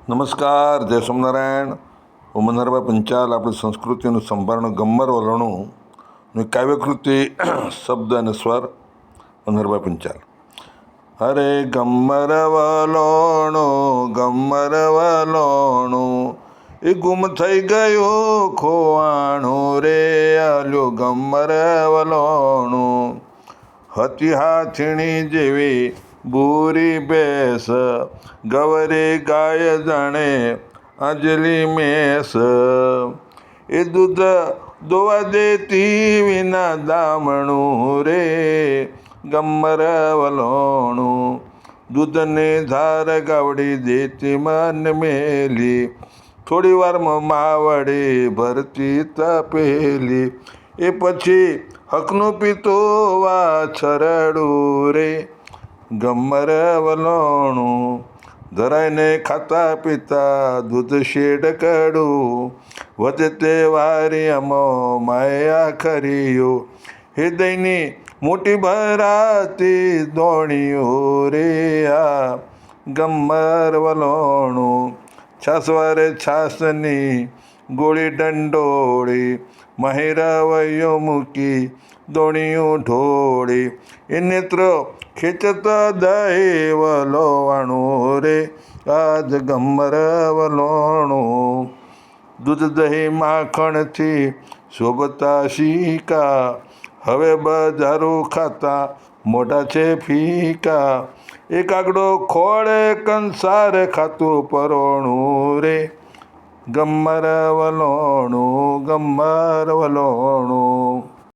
નમસ્કાર, જય સ્વામિનારાયણ. હું મનહરભાઈ પંચાલ. આપણી સંસ્કૃતિનું સંભારણું ગમ્મર વલણું કાવ્યકૃતિ શબ્દ અને સ્વર મનહરભાઈ પંચાલ. અરે ગમ્મર વલોણું એ ગુમ થઈ ગયું ખોવાણું રે આલ્યો ગમ્મર વલોણું. હતી હાથીણી જેવી બુરી ભેંસ, ગવરી ગાય જાણે આંજલી મેસ. એ દૂધ દોવા દેતી વિના દામણું રે ગમ્મર વલોણું. દૂધની ધાર ગાવડી દેતી મન મેલી, થોડી વારમાં માવડી ભરતી તપેલી. એ પછી હકનું પીતું વાછરડું રે ગમ્મર વલોણું. ધરાઈને ખાતા પીતા દૂધ શેડ કડું, વધતે વારિયામાં માયા ખરીયો. હૃદયની મોટી ભરાતી દોણિયો રે આ ગમ્મર વલોણું. છાસવારે છાસની ગોળી દંડોળી, માહિરવૈયો મૂકી દોણિયું ઢોળી. એ નેત્ર ખેંચતા દહીં વલોવાણું રે આજ ગમ્મર વલોણું. દૂધ દહીં માખણથી શોભતા શીકા, હવે બજારું ખાતા મોઢા છે ફીકા. એ કાગડો ખોળે કંસાર ખાતું પરોણું રે ગમ્મર વલોણું.